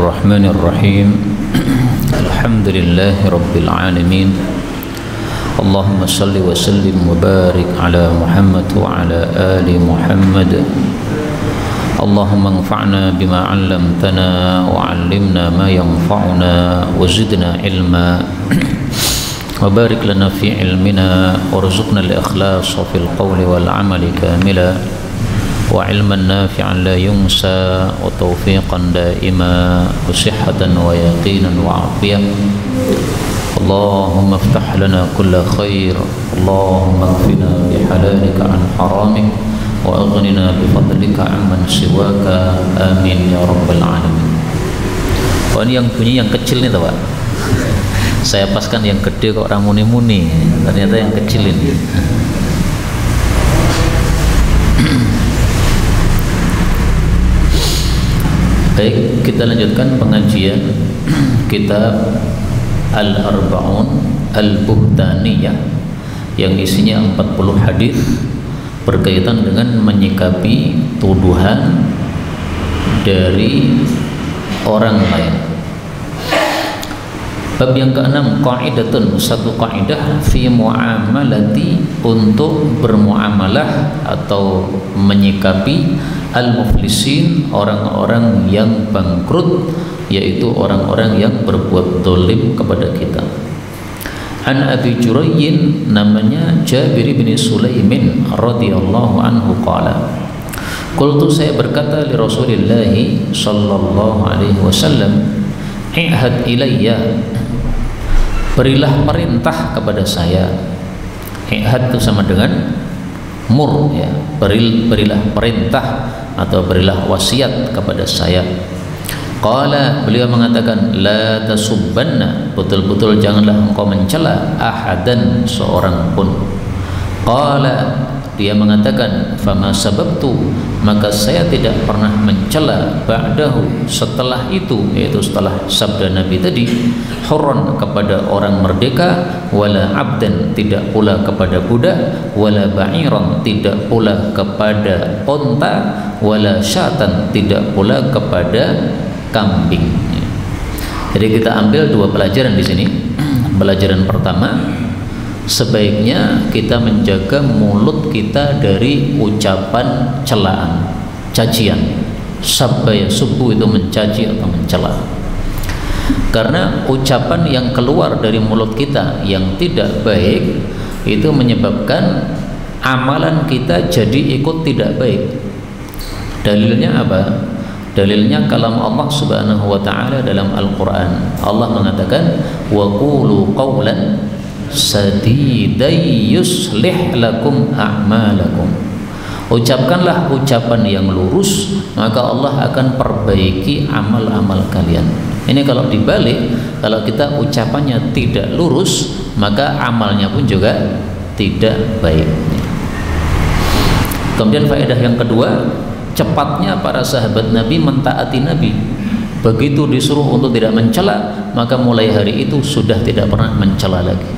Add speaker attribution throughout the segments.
Speaker 1: Bismillahirrahmanirrahim. Alhamdulillahi rabbil alamin. Allahumma salli wa sallim wa barik ala Muhammad wa ala ali Muhammad. Allahumma anfa'na bima 'allamtana wa 'allimna ma yanfa'una wa zidna ilma wa barik lana fi ilmina warzuqna al-ikhlas fil qawli wal 'amali kamila wa ilman nafi'an la yunsa wa tawfiqan daima wa sihhatan wa yaqinan wa afiyah. Allahumma iftah lana kulla khair, Allahumma kfina bihalalika an haramik wa aghnina bifadlika amman siwaka, amin ya rabbal alamin. Oh, ini yang bunyi yang kecil nih Pak. Saya paskan yang gede kok orang muni-muni, ternyata yang kecil ini. Baik, kita lanjutkan pengajian kitab Al-Arba'un Al-Buhtaniyah yang isinya 40 hadis berkaitan dengan menyikapi tuduhan dari orang lain. Bab yang ke-6, qaidatun, satu kaidah fi muamalati, untuk bermuamalah atau menyikapi al-muflisin, orang-orang yang bangkrut, yaitu orang-orang yang berbuat dolim kepada kita. An Abi Jurayyin, namanya Jabir bin Sulaimin radhiyallahu anhu, qala qultu, saya berkata li Rasulillah sallallahu alaihi wasallam, i'had ilayya, berilah perintah kepada saya. I'had itu sama dengan mur, ya, berilah perintah atau berilah wasiat kepada saya. Qala, beliau mengatakan, la tasubbanna, betul-betul janganlah engkau mencela ahadan, seorang pun. Qala, dia mengatakan, fama sababtu, maka saya tidak pernah mencela ba'dahu, setelah itu, yaitu setelah sabda Nabi tadi, hurran, kepada orang merdeka, wala abdan, tidak pula kepada budak, wala ba'iran, tidak pula kepada onta, wala syatan, tidak pula kepada kambing. Jadi kita ambil dua pelajaran di sini. Pelajaran pertama, sebaiknya kita menjaga mulut kita dari ucapan celaan, cacian. Sabba ya subuh, itu mencaci atau mencela. Karena ucapan yang keluar dari mulut kita yang tidak baik itu menyebabkan amalan kita jadi ikut tidak baik. Dalilnya apa? Dalilnya kalam Allah Subhanahu wa taala dalam Al-Qur'an. Allah mengatakan, wa qulu qawlan sadidai yuslih lakum a'malakum, ucapkanlah ucapan yang lurus, maka Allah akan perbaiki amal-amal kalian. Ini kalau dibalik, kalau kita ucapannya tidak lurus, maka amalnya pun juga tidak baik. Kemudian faedah yang kedua, cepatnya para sahabat Nabi mentaati Nabi. Begitu disuruh untuk tidak mencela, maka mulai hari itu sudah tidak pernah mencela lagi.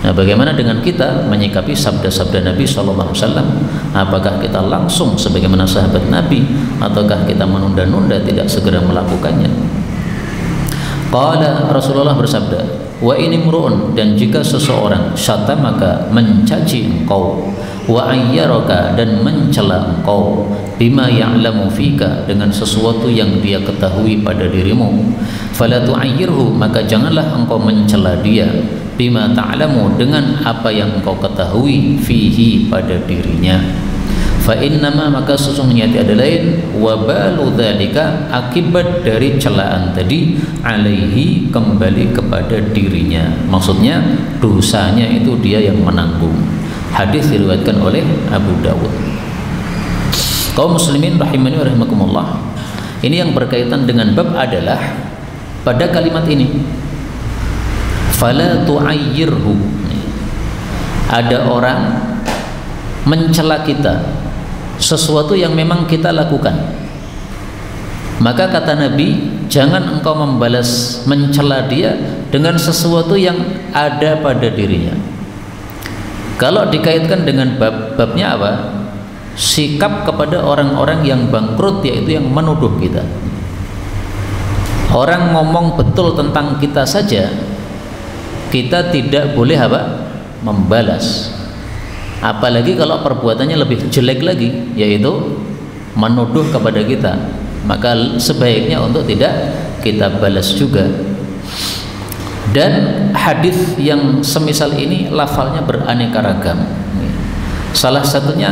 Speaker 1: Nah, bagaimana dengan kita menyikapi sabda-sabda Nabi SAW? Apakah kita langsung sebagaimana sahabat Nabi, ataukah kita menunda-nunda tidak segera melakukannya? Qala, Rasulullah bersabda, wa ini murun, dan jika seseorang syatamaka, mencaci engkau, wa ayyaraka, dan mencela engkau, bima ya'lamu fika, dengan sesuatu yang dia ketahui pada dirimu, fala tu'ayyirhu, maka janganlah engkau mencela dia, bima ta'lamu, dengan apa yang engkau ketahui, fihi, pada dirinya. Fa innama, maka sesungguhnya tiada lain, wabalu dzalika, akibat dari celaan tadi, alaihi, kembali kepada dirinya. Maksudnya dosanya itu dia yang menanggung. Hadis diriwayatkan oleh Abu Dawud. Kaum muslimin rahimani wa rahimakumullah, ini yang berkaitan dengan bab adalah pada kalimat ini, fala tu'ayyirhu, ada orang mencela kita, sesuatu yang memang kita lakukan, maka kata Nabi, jangan engkau membalas mencela dia dengan sesuatu yang ada pada dirinya. Kalau dikaitkan dengan babnya apa? Sikap kepada orang-orang yang bangkrut, yaitu yang menuduh kita. Orang ngomong betul tentang kita saja, kita tidak boleh apa? Membalas. Apalagi kalau perbuatannya lebih jelek lagi, yaitu menuduh kepada kita, maka sebaiknya untuk tidak kita balas juga. Dan hadis yang semisal ini lafalnya beraneka ragam. Salah satunya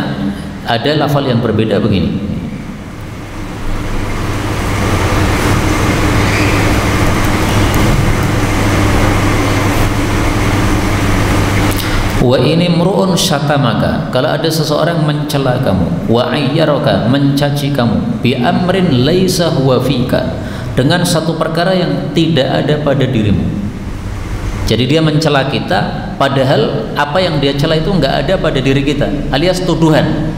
Speaker 1: ada lafal yang berbeda begini. Wa ini mru'un syatamaka, kalau ada seseorang mencela kamu, wa ayyaraka, mencaci kamu, bi amrin laisa huwa fika, dengan satu perkara yang tidak ada pada dirimu. Jadi dia mencela kita padahal apa yang dia cela itu enggak ada pada diri kita, alias tuduhan.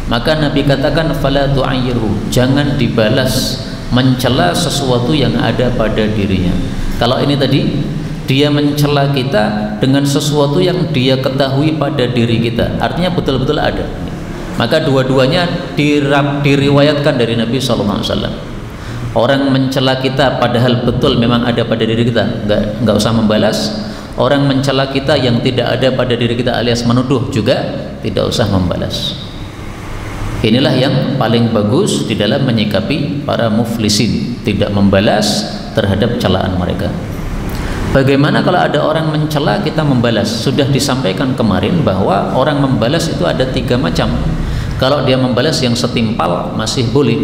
Speaker 1: Maka Nabi katakan fala tu'ayyirhu, jangan dibalas mencela sesuatu yang ada pada dirinya. Kalau ini tadi dia mencela kita dengan sesuatu yang dia ketahui pada diri kita, artinya betul-betul ada. Maka dua-duanya diriwayatkan dari Nabi SAW. Orang mencela kita padahal betul memang ada pada diri kita, nggak usah membalas. Orang mencela kita yang tidak ada pada diri kita alias menuduh juga tidak usah membalas. Inilah yang paling bagus di dalam menyikapi para muflisin, tidak membalas terhadap celaan mereka. Bagaimana kalau ada orang mencela kita membalas? Sudah disampaikan kemarin bahwa orang membalas itu ada 3 macam. Kalau dia membalas yang setimpal masih boleh.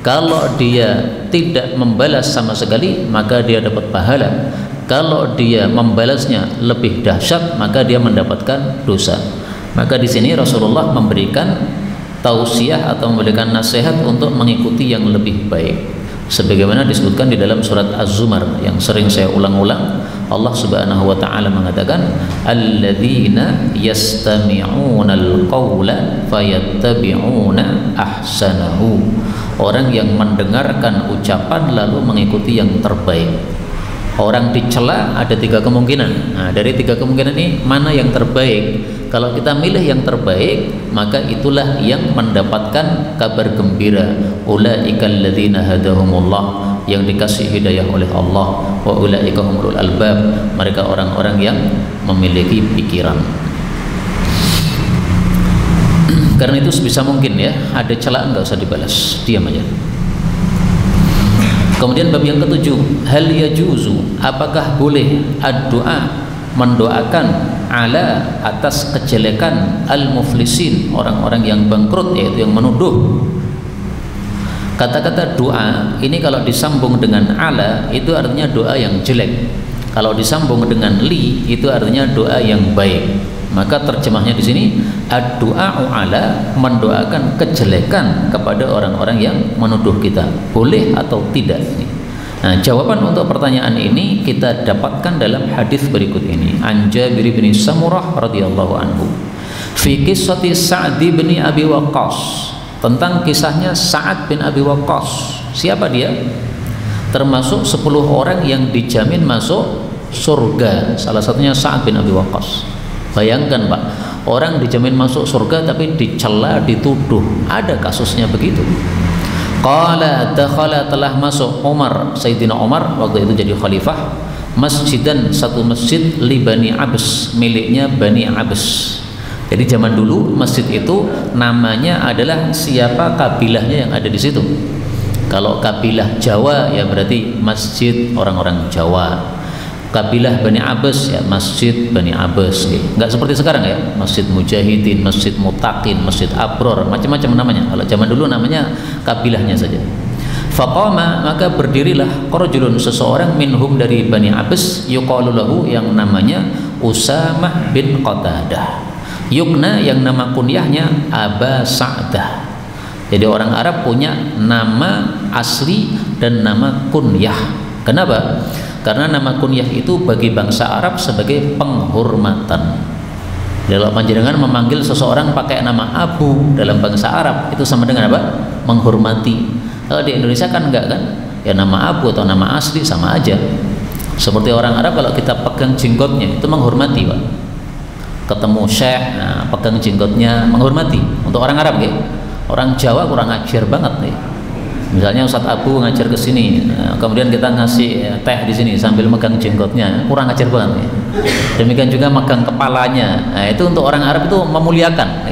Speaker 1: Kalau dia tidak membalas sama sekali maka dia dapat pahala. Kalau dia membalasnya lebih dahsyat maka dia mendapatkan dosa. Maka di sini Rasulullah memberikan tausiah atau memberikan nasihat untuk mengikuti yang lebih baik. Sebagaimana disebutkan di dalam surat Az-Zumar yang sering saya ulang-ulang, Allah Subhanahu wa taala mengatakan alladzina yastami'unal qaula fayattabi'una ahsanahu. Orang yang mendengarkan ucapan lalu mengikuti yang terbaik. Orang dicela ada 3 kemungkinan. Nah, dari 3 kemungkinan ini mana yang terbaik? Kalau kita milih yang terbaik, maka itulah yang mendapatkan kabar gembira. Ulaikal ladzina hadahumullah, yang dikasih hidayah oleh Allah. Wa ulaika humul albab, mereka orang-orang yang memiliki pikiran. Karena itu sebisa mungkin ya, ada celaan nggak usah dibalas, diam aja. Kemudian bab yang ke-7, hal yajuzu, apakah boleh ad-du'a, mendoakan ala, atas kejelekan al-muflisin, orang-orang yang bangkrut, yaitu yang menuduh. Kata-kata doa ini kalau disambung dengan ala itu artinya doa yang jelek. Kalau disambung dengan li itu artinya doa yang baik. Maka terjemahnya di sini ad-du'a'u ala, mendoakan kejelekan kepada orang-orang yang menuduh kita. Boleh atau tidak? Nah, jawaban untuk pertanyaan ini kita dapatkan dalam hadis berikut ini. An Jabir bin Samurah radhiyallahu anhu. Fi qissati Sa'd bin Abi Waqqas, tentang kisahnya Sa'ad bin Abi Waqqas. Siapa dia? Termasuk 10 orang yang dijamin masuk surga. Salah satunya Sa'ad bin Abi Waqqas. Bayangkan Pak, orang dijamin masuk surga tapi dicela, dituduh. Ada kasusnya begitu. Qala dakhala, telah masuk Umar, Sayyidina Umar waktu itu jadi khalifah, masjidan, satu masjid, li Bani Abs, miliknya Bani Abs. Jadi zaman dulu masjid itu namanya adalah siapa kabilahnya yang ada di situ. Kalau kabilah Jawa ya berarti masjid orang-orang Jawa. Kabilah Bani Abbas ya masjid Bani Abbas. Enggak seperti sekarang ya, Masjid Mujahidin, Masjid Mutakin, Masjid Abror, macam-macam namanya. Kalau zaman dulu namanya kabilahnya saja. Faqama, maka berdirilah qarajulun, seseorang minhum dari Bani Abbas, yuqalu lahu, yang namanya Usamah bin Qatadah. Yukna, yang nama kunyahnya Aba Sa'dah. Jadi orang Arab punya nama asli dan nama kunyah. Kenapa? Karena nama kunyah itu bagi bangsa Arab sebagai penghormatan. Kalau panjenengan memanggil seseorang pakai nama Abu dalam bangsa Arab, itu sama dengan apa? Menghormati. Kalau di Indonesia kan enggak kan? Ya nama Abu atau nama asli sama aja. Seperti orang Arab kalau kita pegang jenggotnya itu menghormati, Pak. Ketemu syekh, nah, pegang jenggotnya menghormati. Untuk orang Arab ya. Orang Jawa kurang ajar banget nih. Misalnya Ustadz Abu ngajar ke sini, kemudian kita ngasih teh di sini sambil megang jenggotnya, kurang ajar banget. Demikian juga megang kepalanya. Nah, itu untuk orang Arab itu memuliakan.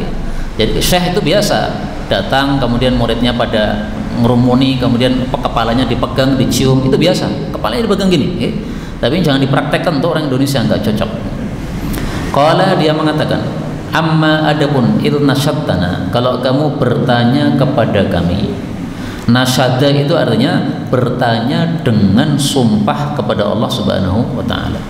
Speaker 1: Jadi syekh itu biasa datang, kemudian muridnya pada ngerumuni, kemudian kepalanya dipegang, dicium, itu biasa. Kepalanya dipegang gini. Tapi jangan dipraktekkan untuk orang Indonesia, nggak cocok. Qala, dia mengatakan, amma adapun il nasyattana, kalau kamu bertanya kepada kami. Nasyada itu artinya bertanya dengan sumpah kepada Allah Subhanahu wa taala.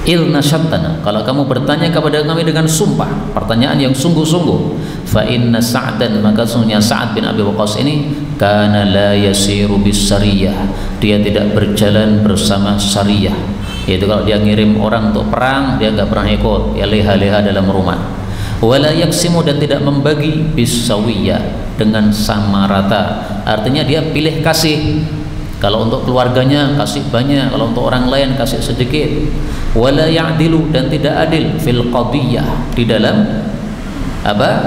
Speaker 1: Il nasyattana, kalau kamu bertanya kepada kami dengan sumpah, pertanyaan yang sungguh-sungguh, fa inna Sa'dan, maka sesungguhnya Sa'ad bin Abi Waqqas ini kana la yasiru bis sariyah, dia tidak berjalan bersama sariyah, yaitu kalau dia ngirim orang untuk perang dia enggak pernah ikut, ya leha-leha dalam rumah. Wala yaksimu, dan tidak membagi bisawiyah, dengan sama rata, artinya dia pilih kasih. Kalau untuk keluarganya kasih banyak, kalau untuk orang lain kasih sedikit. Wala ya'dilu, dan tidak adil fil qadiyah, di dalam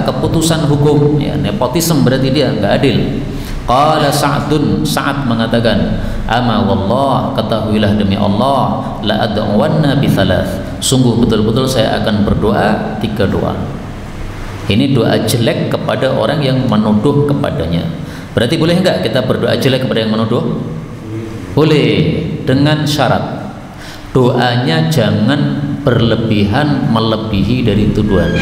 Speaker 1: keputusan hukum, ya, nepotisme berarti dia enggak adil. Qala Sa'dun, Sa'ad mengatakan, ama wallah, ketahuilah demi Allah, la ad'uwanna bi thalath, sungguh betul-betul saya akan berdoa 3 doa. Ini doa jelek kepada orang yang menuduh kepadanya. Berarti boleh enggak kita berdoa jelek kepada yang menuduh? Boleh, dengan syarat doanya jangan berlebihan melebihi dari tuduhan.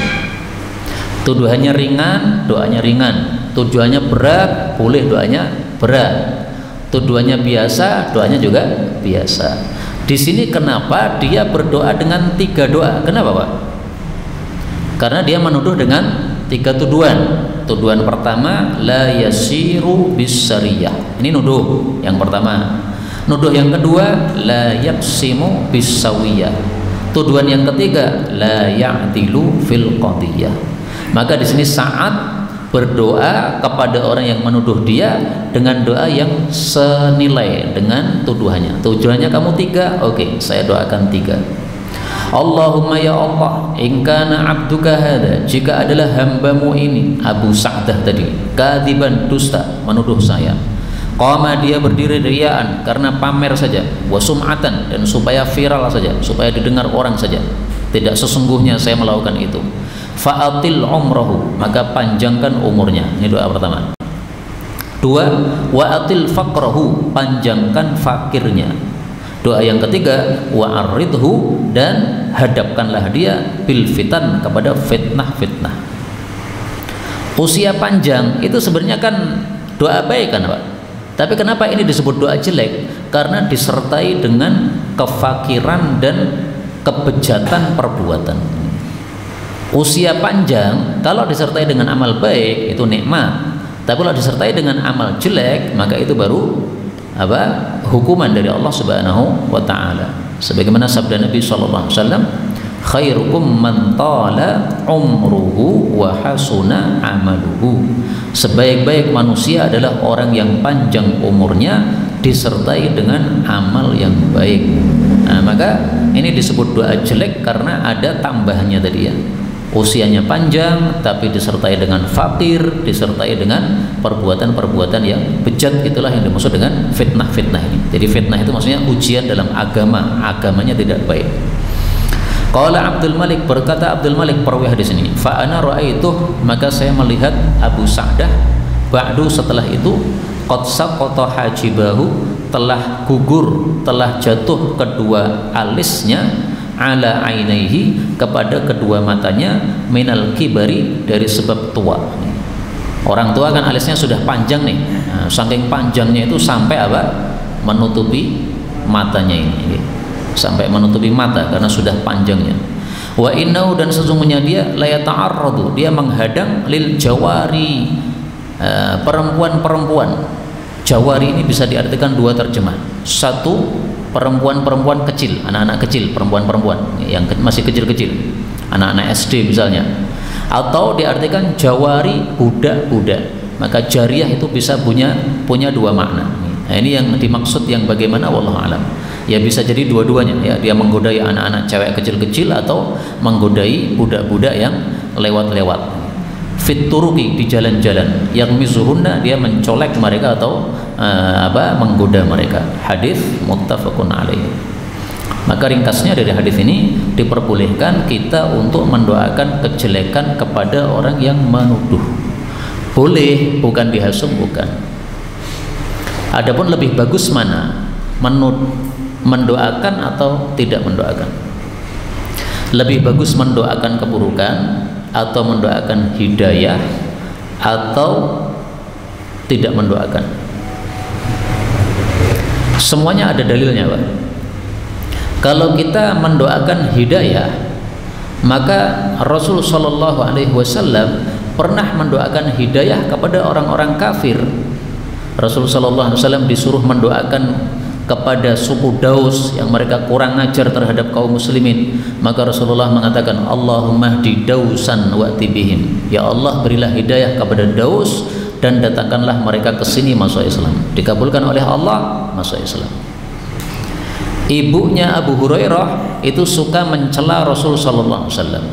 Speaker 1: Tuduhannya ringan, doanya ringan. Tuduhannya berat, boleh doanya berat. Tuduhannya biasa, doanya juga biasa. Di sini kenapa dia berdoa dengan 3 doa? Kenapa, Pak? Karena dia menuduh dengan 3 tuduhan. Tuduhan pertama, la yasiru bisariyah. Ini nuduh yang pertama. Nuduh yang kedua, la yaksimu bisawiyah. Tuduhan yang ketiga, la ya'dilu fil qadiyah. Maka di sini Sa'ad berdoa kepada orang yang menuduh dia dengan doa yang senilai dengan tuduhannya. Tuduhannya kamu 3, oke, saya doakan 3. Allahumma ya Allah, in kana abduka hada, jika adalah hambamu ini Abu Sa'dah tadi kadiban, dusta, menuduh saya, qama, dia berdiri riyaan, karena pamer saja, wa sum'atan, dan supaya viral saja, supaya didengar orang saja, tidak sesungguhnya saya melakukan itu, fa'atil umrahu, maka panjangkan umurnya. Ini doa pertama. 2, wa'atil faqrahu, panjangkan fakirnya. Doa yang ketiga, wa'arridhu, dan hadapkanlah dia bil fitan, kepada fitnah-fitnah. Usia panjang itu sebenarnya kan doa baik kan, Pak? Tapi kenapa ini disebut doa jelek? Karena disertai dengan kefakiran dan kebejatan perbuatan. Usia panjang kalau disertai dengan amal baik itu nikmat, tapi kalau disertai dengan amal jelek maka itu baru hukuman dari Allah Subhanahu wa taala. Sebagaimana sabda Nabi sallallahu alaihi wasallam, khairukum man tala umruhu wa hasuna amaluhu. Sebaik-baik manusia adalah orang yang panjang umurnya disertai dengan amal yang baik. Nah, maka ini disebut doa jelek karena ada tambahannya tadi ya. Usianya panjang tapi disertai dengan fakir, disertai dengan perbuatan-perbuatan yang bejat, itulah yang dimaksud dengan fitnah-fitnah ini. Jadi fitnah itu maksudnya ujian dalam agama, agamanya tidak baik. Qala Abdul Malik, berkata Abdul Malik perwih di sini, fa ana ra'aituh, maka saya melihat Abu Sa'dah ba'du, setelah itu, qad saqata hajibahu, telah gugur, telah jatuh kedua alisnya, ala ainaihi, kepada kedua matanya, minal kibari, dari sebab tua. Orang tua kan alisnya sudah panjang nih, nah, saking panjangnya itu sampai menutupi matanya ini, sampai menutupi mata karena sudah panjangnya. Wa innahu, dan sesungguhnya dia la yata'arradu, dia menghadang lil jawari, perempuan-perempuan. Jawari ini bisa diartikan 2 terjemah. Satu, perempuan-perempuan kecil, anak-anak kecil, perempuan-perempuan yang masih kecil-kecil, anak-anak SD misalnya, atau diartikan jawari, budak-budak. Maka jariyah itu bisa punya 2 makna. Nah, ini yang dimaksud yang bagaimana, wallahu alam. Ya bisa jadi dua-duanya ya, dia menggodai anak-anak cewek kecil-kecil atau menggodai budak-budak yang lewat-lewat. Fit turuki, di jalan-jalan, yang mizuhunna, dia mencolek mereka atau menggoda mereka. Hadis muttafaqun alaih. Maka ringkasnya dari hadis ini, diperbolehkan kita untuk mendoakan kejelekan kepada orang yang menuduh. Boleh, bukan dihasum, bukan. Adapun lebih bagus mana? Mendoakan atau tidak mendoakan? Lebih bagus mendoakan keburukan atau mendoakan hidayah atau tidak mendoakan? Semuanya ada dalilnya, Pak. Kalau kita mendoakan hidayah, maka Rasul Shallallahu Alaihi Wasallam pernah mendoakan hidayah kepada orang-orang kafir. Rasul Shallallahu Alaihi Wasallam disuruh mendoakan kepada suku Daus yang mereka kurang ajar terhadap kaum muslimin. Maka Rasulullah mengatakan, Allahumma hdi Dausan wa'ti bihim. Ya Allah, berilah hidayah kepada Daus dan datangkanlah mereka ke sini masuk Islam. Dikabulkan oleh Allah, masuk Islam. Ibunya Abu Hurairah itu suka mencela Rasul sallallahu alaihi wasallam.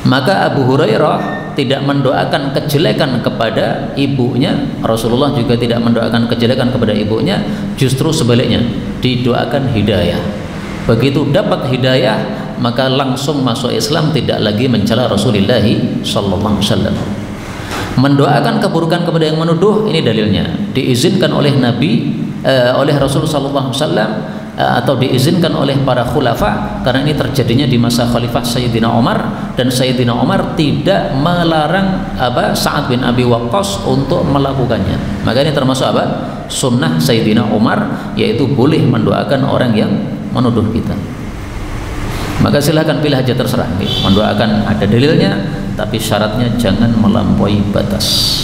Speaker 1: Maka Abu Hurairah tidak mendoakan kejelekan kepada ibunya, Rasulullah juga tidak mendoakan kejelekan kepada ibunya, justru sebaliknya, didoakan hidayah. Begitu dapat hidayah, maka langsung masuk Islam, tidak lagi mencela Rasulullah sallallahu alaihi wasallam. Mendoakan keburukan kepada yang menuduh, ini dalilnya diizinkan oleh Nabi, oleh Rasul sallallahu alaihi wasallam, atau diizinkan oleh para khulafa, karena ini terjadinya di masa Khalifah Sayyidina Umar, dan Sayyidina Umar tidak melarang Sa'ad bin Abi Waqqas untuk melakukannya. Maka ini termasuk sunnah Sayyidina Umar, yaitu boleh mendoakan orang yang menuduh kita. Maka silahkan pilih aja, terserah. Mendoakan ada dalilnya, tapi syaratnya jangan melampaui batas.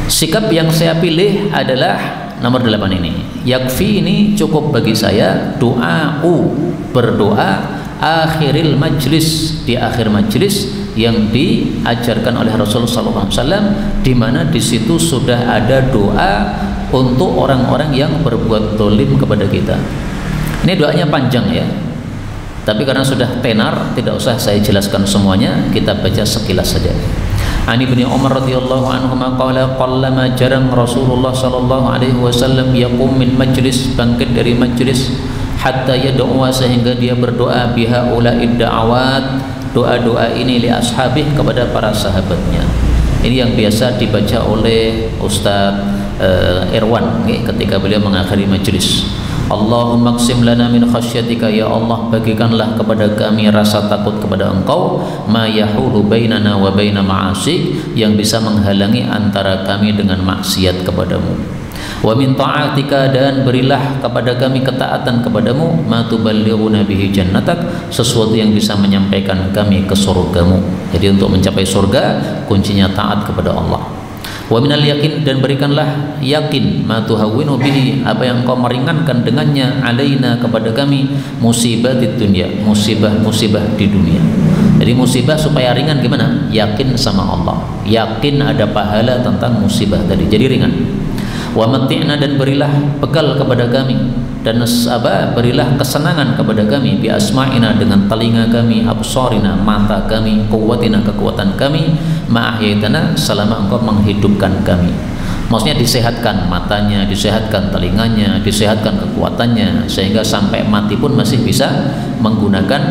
Speaker 1: Sikap yang saya pilih adalah nomor 8 ini. Yakfi ini cukup bagi saya, berdoa akhiril majlis, di akhir majlis yang diajarkan oleh Rasulullah SAW, di mana di situ sudah ada doa untuk orang-orang yang berbuat dolim kepada kita. Ini doanya panjang ya, tapi karena sudah tenar tidak usah saya jelaskan semuanya, kita baca sekilas saja. Ani bin Umar radhiyallahu anhu qala qallama jarang Rasulullah sallallahu alaihi wasallam yaqum min majlis, bangkit dari majlis, hatta yad'u, sehingga dia berdoa, biha ula'id da'awat, doa-doa ini li ashabih, kepada para sahabatnya. Ini yang biasa dibaca oleh Ustaz Irwan ketika beliau mengakhiri majlis. Allahumma qsim lana min khasyatika, ya Allah bagikanlah kepada kami rasa takut kepada Engkau, ma yahulu bainana wa baina ma'asik, yang bisa menghalangi antara kami dengan maksiat kepadamu. Wa min ta'atika, dan berilah kepada kami ketaatan kepadamu, ma tuballighuna bihi jannatak, sesuatu yang bisa menyampaikan kami ke surgamu. Jadi untuk mencapai surga kuncinya taat kepada Allah. Wa minal yakin, dan berikanlah yakin, ma tuhawwinu bihi, apa yang kau meringankan dengannya, alaina, kepada kami, musibah di dunia, musibah-musibah di dunia. Jadi musibah supaya ringan gimana? Yakin sama Allah, yakin ada pahala tentang musibah tadi, jadi ringan. Wa mati'na, dan berilah bekal kepada kami, dan berilah kesenangan kepada kami, bi asma'ina, dengan telinga kami, absarina, mata kami, quwwatina, kekuatan kami, ma'ahyaitana, selama Engkau menghidupkan kami. Maksudnya disehatkan matanya, disehatkan telinganya, disehatkan kekuatannya, sehingga sampai mati pun masih bisa menggunakan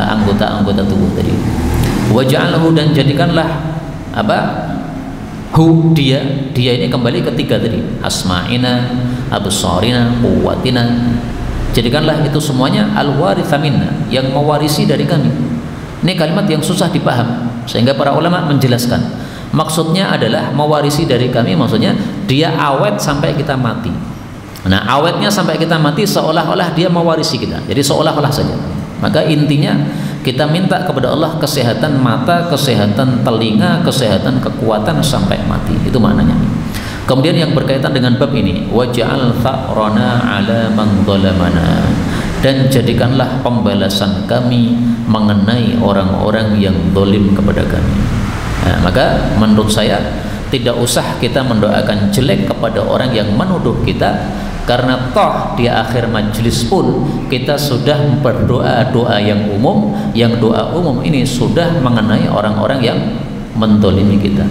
Speaker 1: anggota-anggota tubuh tadi. Waja'alhu, dan jadikanlah dia ini kembali ketiga tadi, asma'ina, absarina, quwwatina, jadikanlah itu semuanya al-waritha minna, yang mewarisi dari kami. Ini kalimat yang susah dipaham, sehingga para ulama menjelaskan maksudnya adalah mewarisi dari kami, maksudnya dia awet sampai kita mati. Nah, awetnya sampai kita mati seolah-olah dia mewarisi kita, jadi seolah-olah saja. Maka intinya kita minta kepada Allah kesehatan mata, kesehatan telinga, kesehatan kekuatan sampai mati. Itu maknanya. Kemudian yang berkaitan dengan bab ini, waj'al tha'rana 'ala man dhalamana, dan jadikanlah pembalasan kami mengenai orang-orang yang zalim kepada kami. Nah, maka menurut saya tidak usah kita mendoakan jelek kepada orang yang menuduh kita, karena toh di akhir majlis pun kita sudah berdoa doa yang umum, yang doa umum ini sudah mengenai orang-orang yang mendolimi kita.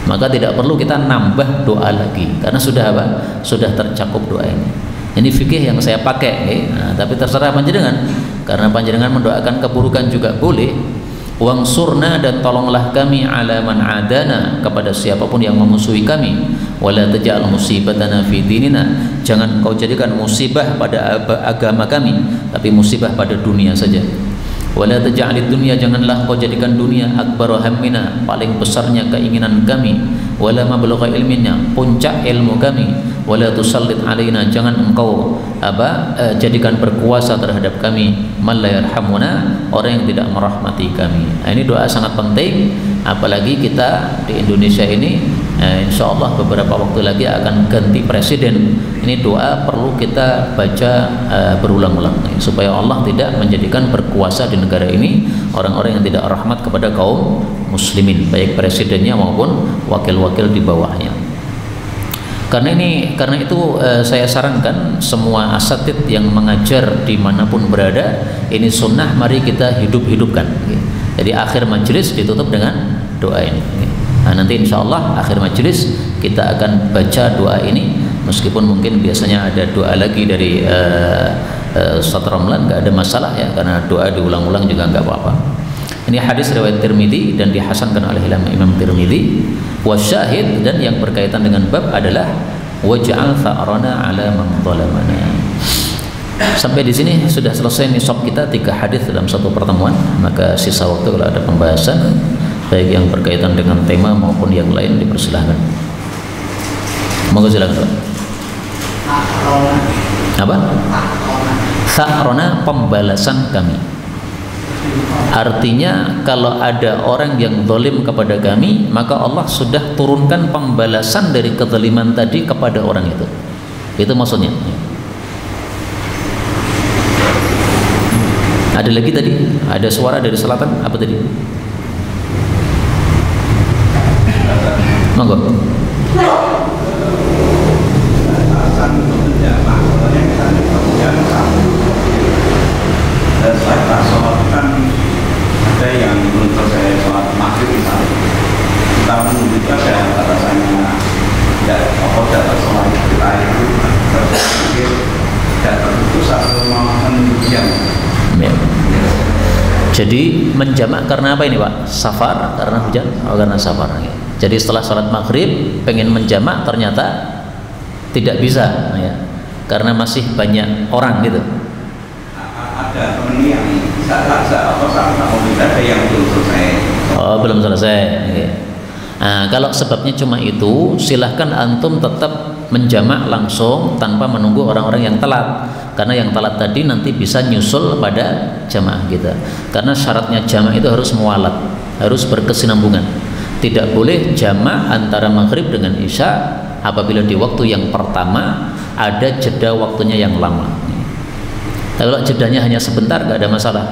Speaker 1: maka tidak perlu kita nambah doa lagi karena sudah apa? Sudah tercakup doa ini. Ini fikih yang saya pakai, nah, tapi terserah panjenengan. Karena panjenengan mendoakan keburukan juga boleh. Wangsurna, dan tolonglah kami ala man adana, kepada siapapun yang memusuhi kami. Wala taj'al musibatana fi dinina, jangan engkau jadikan musibah pada agama kami, tapi musibah pada dunia saja. Wala taj'alid dunya, janganlah kau jadikan dunia akbar hammina, paling besarnya keinginan kami. Wala mablagha ilminya, puncak ilmu kami. Wala tusallit alaina, jangan engkau jadikan berkuasa terhadap kami. Man la yarhamuna, orang yang tidak merahmati kami. Nah, ini doa sangat penting, apalagi kita di Indonesia ini insya Allah beberapa waktu lagi akan ganti presiden. Ini doa perlu kita baca berulang-ulang supaya Allah tidak menjadikan berkuasa di negara ini orang-orang yang tidak rahmat kepada kaum muslimin, baik presidennya maupun wakil-wakil di bawahnya. Karena itu saya sarankan semua asatid yang mengajar dimanapun berada, ini sunnah mari kita hidup-hidupkan. Jadi akhir majelis ditutup dengan doa ini. Nah, nanti insya Allah akhir majelis kita akan baca doa ini, meskipun mungkin biasanya ada doa lagi dari Ustaz Ramlan, nggak ada masalah ya, karena doa diulang-ulang juga nggak apa-apa. Ini hadis riwayat Tirmidzi dan dihasankan oleh Imam Tirmidzi. Wasyahid, dan yang berkaitan dengan bab adalah waj'al tha'rana 'ala man zalamana. Sampai di sini sudah selesai nisab kita 3 hadis dalam satu pertemuan. Maka sisa waktu kalau ada pembahasan baik yang berkaitan dengan tema maupun yang lain dipersilahkan. Monggo silakan. Apa? Tha'rana, pembalasan kami. Artinya kalau ada orang yang zalim kepada kami, maka Allah sudah turunkan pembalasan dari kezaliman tadi kepada orang itu. Itu maksudnya. Ada lagi tadi, ada suara dari selatan, apa tadi? Monggo.
Speaker 2: Dan setelah sholat kan ada yang belum selesai sholat maghrib misalnya, kita menunggu itu ada rasanya tidak sholat kita itu terpikir tidak terputus atau mau menunggu jam.
Speaker 1: Jadi menjamak karena apa ini Pak? Safar, karena hujan? Oh, karena safar. Jadi setelah sholat maghrib pengen menjamak ternyata tidak bisa ya, karena masih banyak orang gitu.
Speaker 2: Ada temen yang ada yang belum selesai.
Speaker 1: Oh, belum selesai. Okay. Nah, kalau sebabnya cuma itu, silahkan antum tetap menjamak langsung tanpa menunggu orang-orang yang telat. Karena yang telat tadi nanti bisa nyusul pada jamaah kita. Karena syaratnya jamaah itu harus mualat, harus berkesinambungan. Tidak boleh jamaah antara maghrib dengan isya apabila di waktu yang pertama ada jeda waktunya yang lama. Kalau jedanya hanya sebentar gak ada masalah.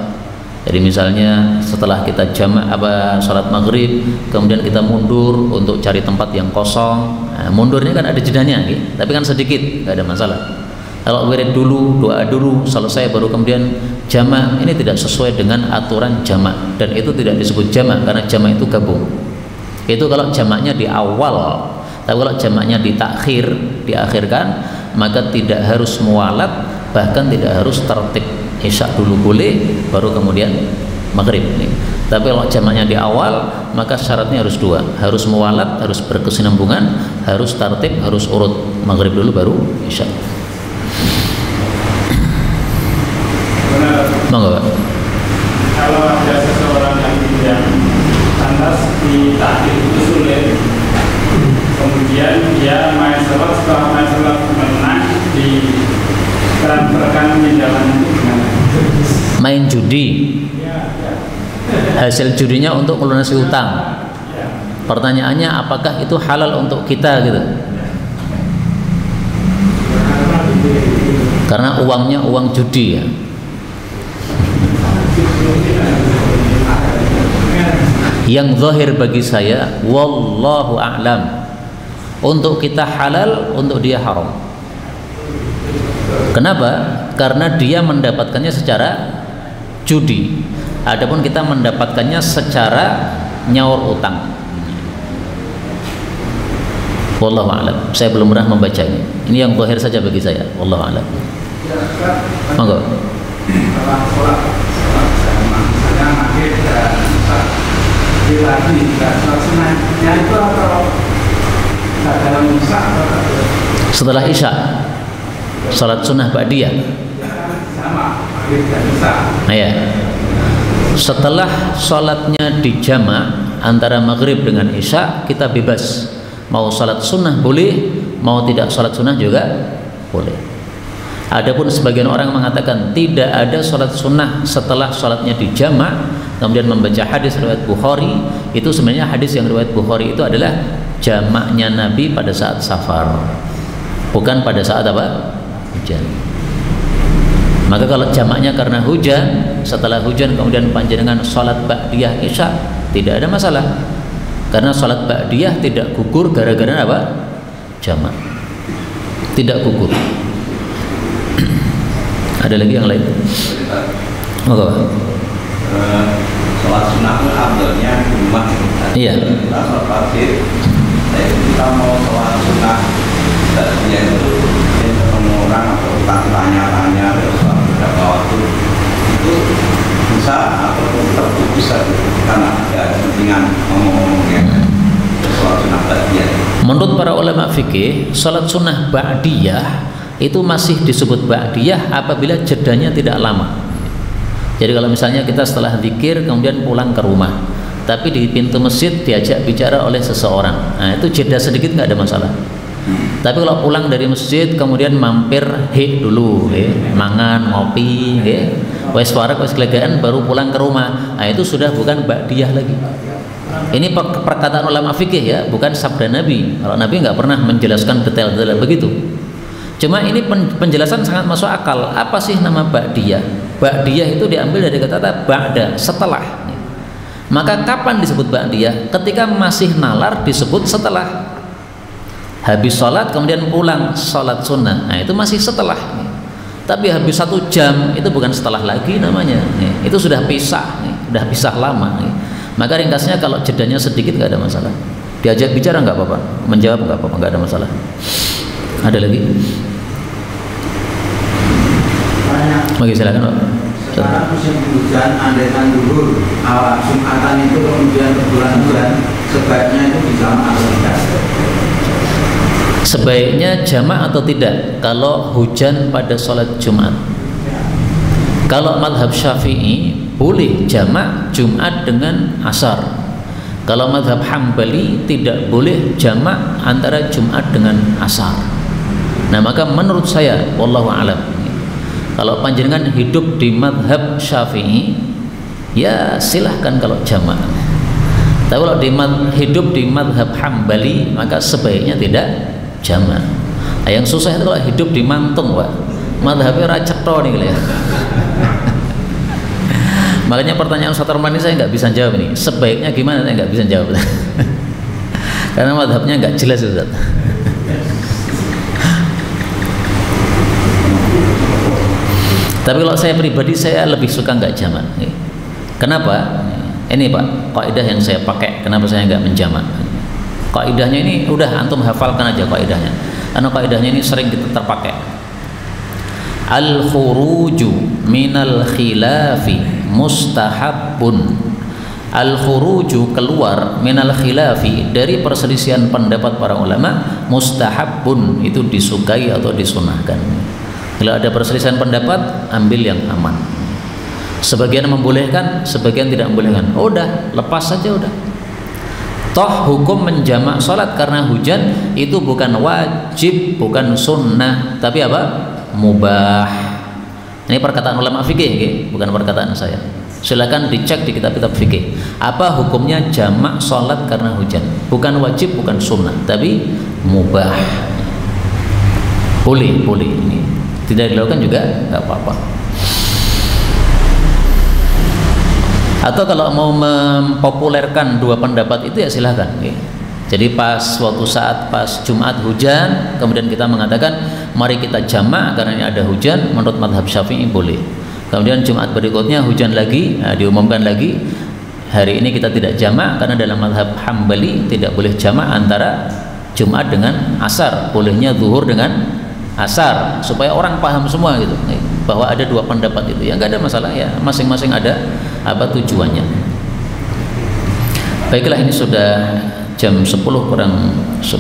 Speaker 1: Jadi misalnya setelah kita jamaah sholat maghrib, kemudian kita mundur untuk cari tempat yang kosong. Nah, mundurnya kan ada jedanya, gitu. Tapi kan sedikit, gak ada masalah. Kalau wirid dulu, doa dulu, selesai baru kemudian jamaah, ini tidak sesuai dengan aturan jamaah, dan itu tidak disebut jamaah karena jamaah itu gabung. Itu kalau jamaahnya di awal. Tapi kalau jamaahnya ditakhir, diakhirkan, maka tidak harus mualat, bahkan tidak harus tertib. Isya dulu boleh, baru kemudian maghrib. Tapi kalau jamaahnya di awal, maka syaratnya harus 2, harus mualat, harus berkesinambungan, harus tertib, harus urut. Maghrib dulu baru isya. Monggo Pak.
Speaker 3: Kalau ada seseorang yang lantas di takhir itu sulit, kemudian dia main sholat, setelah main sholat menang di transferkan pinjaman itu gimana?
Speaker 1: Main judi, hasil judinya untuk melunasi utang. Pertanyaannya apakah itu halal untuk kita gitu? Karena uangnya uang judi ya. Yang zahir bagi saya, wallahu a'lam, untuk kita halal, untuk dia haram. Kenapa? Karena dia mendapatkannya secara judi, adapun kita mendapatkannya secara nyaur utang. Wallahu a'lam. Saya belum pernah membacanya. Ini yang zahir saja bagi saya. Wallahu a'lam. Monggo.
Speaker 2: Setelah sholat misalnya maghrib dan isya lagi sholat sunnahnya itu atau dalam isya atau
Speaker 1: Setelah isya salat sunnah ba'diyah
Speaker 2: sama maghrib dan isya.
Speaker 1: ya. Setelah sholatnya dijama' antara maghrib dengan isya, kita bebas mau salat sunnah boleh, mau tidak salat sunnah juga boleh. Adapun sebagian orang mengatakan tidak ada salat sunnah setelah salatnya dijama', kemudian membaca hadis riwayat Bukhari. Itu sebenarnya hadis yang riwayat Bukhari itu adalah jamaknya Nabi pada saat safar, bukan pada saat apa? Hujan. Maka kalau jamaknya karena hujan, setelah hujan kemudian panjenengan salat ba'diyah isya, tidak ada masalah. Karena salat ba'diyah tidak gugur gara-gara apa? Jamak. Tidak gugur. Ada lagi yang lain?
Speaker 2: Sholat sunnah itu abdulnya di rumah.
Speaker 1: Iya.
Speaker 2: Kita sholat maghrib, kita mau sholat sunnah dia itu ketemu orang atau tanya-tanya beberapa waktu itu bisa atau tetap bisa karena ada kepentingan ngomong-ngomongnya sholat sunnah ba'diyah.
Speaker 1: Menurut para ulama fikih, salat sunnah ba'diyah itu masih disebut ba'diyah apabila jedanya tidak lama. Jadi kalau misalnya kita setelah zikir kemudian pulang ke rumah, tapi di pintu masjid diajak bicara oleh seseorang, nah itu jeda sedikit nggak ada masalah. Tapi kalau pulang dari masjid kemudian mampir dulu, mangan, ngopi, wes warak, wes gelegaan, baru pulang ke rumah, nah itu sudah bukan ba'diyah lagi. Ini perkataan ulama fikih ya, bukan sabda Nabi. Kalau Nabi nggak pernah menjelaskan detail-detail begitu. Cuma ini penjelasan sangat masuk akal. Apa sih nama ba'diyah? Ba'diyah itu diambil dari kata ba'da, setelah. Maka kapan disebut ba'diyah? Ketika masih nalar disebut setelah. Habis sholat kemudian pulang sholat sunnah, nah itu masih setelah. Tapi habis 1 jam itu bukan setelah lagi namanya. Itu sudah pisah, sudah pisah lama. Maka ringkasnya kalau jedanya sedikit nggak ada masalah. Diajak bicara nggak apa-apa, menjawab nggak apa-apa, nggak ada masalah. Ada lagi? Oke, silakan Pak.
Speaker 2: Sekarang musim hujan, andaikan dulu awal Jumatan itu kemudian bulan hujan, sebaiknya itu dijama' atau tidak?
Speaker 1: Sebaiknya jamak atau tidak kalau hujan pada sholat Jumat? Kalau madhab Syafi'i boleh jamak Jumat dengan asar. Kalau madhab Hambali tidak boleh jamak antara Jumat dengan asar. Nah maka menurut saya, wallahu a'lam, kalau panjenengan hidup di madhab Syafi'i, ya silahkan kalau jamak. Tapi kalau hidup di madhab Hambali, maka sebaiknya tidak jamak. Nah, yang susah itu kalau hidup di Mantung, Pak. Madhabnya racetro nih ya. Makanya pertanyaan Ustaz Arman ini saya nggak bisa jawab nih. Sebaiknya gimana? Saya nggak bisa jawab. Karena madhabnya nggak jelas, Ustaz. Tapi kalau saya pribadi, saya lebih suka nggak jamak. Kenapa? Ini Pak, kaidah yang saya pakai. Kenapa saya nggak menjamak? Kaidahnya ini udah antum hafalkan aja kaidahnya. Karena kaidahnya ini sering kita terpakai. Al-khuruju minal khilafi mustahabbun. Al-khuruju keluar minal khilafi dari perselisihan pendapat para ulama, mustahabbun itu disukai atau disunahkan. Kalau ada perselisihan pendapat, ambil yang aman. Sebagian membolehkan, sebagian tidak membolehkan. Oh, udah, lepas saja udah. Toh hukum menjamak sholat karena hujan itu bukan wajib, bukan sunnah, tapi apa? Mubah. Ini perkataan ulama fikih, bukan perkataan saya. Silakan dicek di kitab-kitab fikih. Apa hukumnya jamak sholat karena hujan? Bukan wajib, bukan sunnah, tapi mubah. Boleh, boleh. Ini tidak dilakukan juga nggak apa-apa. Atau kalau mau mempopulerkan dua pendapat itu ya silahkan. Jadi pas Jumat hujan, kemudian kita mengatakan mari kita jamak karena ini ada hujan, menurut madhab Syafi'i boleh. Kemudian Jumat berikutnya hujan lagi, diumumkan lagi hari ini kita tidak jamak karena dalam madhab Hambali tidak boleh jamak antara Jumat dengan asar, bolehnya zuhur dengan asar, supaya orang paham semua gitu bahwa ada dua pendapat itu. Ya nggak ada masalah, ya masing-masing ada apa tujuannya. Baiklah, ini sudah jam 10 kurang 10.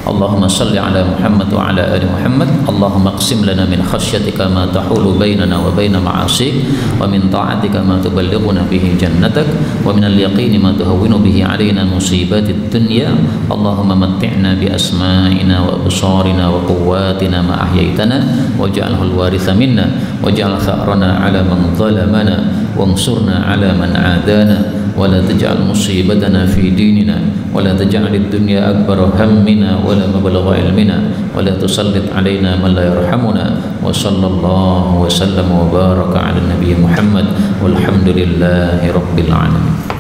Speaker 1: Allahumma salli ala Muhammad wa ala ali Muhammad. Allahumma qsim lana min khasyatika ma tahulu bainana wa baina ma'asik, wa min ta'atika ma tuballighuna bihi jannatak, wa min al-yaqini ma tuhawwinu bihi alaina musibatid dunya. Allahumma matti'na bi asma'ina wa absarina wa quwwatina ma ahyaytana waj'alhu al-waritha minna waj'al tha'rana ala man zalamana wansurna ala man 'adana ولا تجعل مصيبتنا في ديننا ولا تجعل الدنيا أكبر همنا ولا مبلغ علمنا ولا تسلط علينا من لا يرحمنا وصلى الله وسلم وبارك على النبي محمد والحمد لله رب العالمين.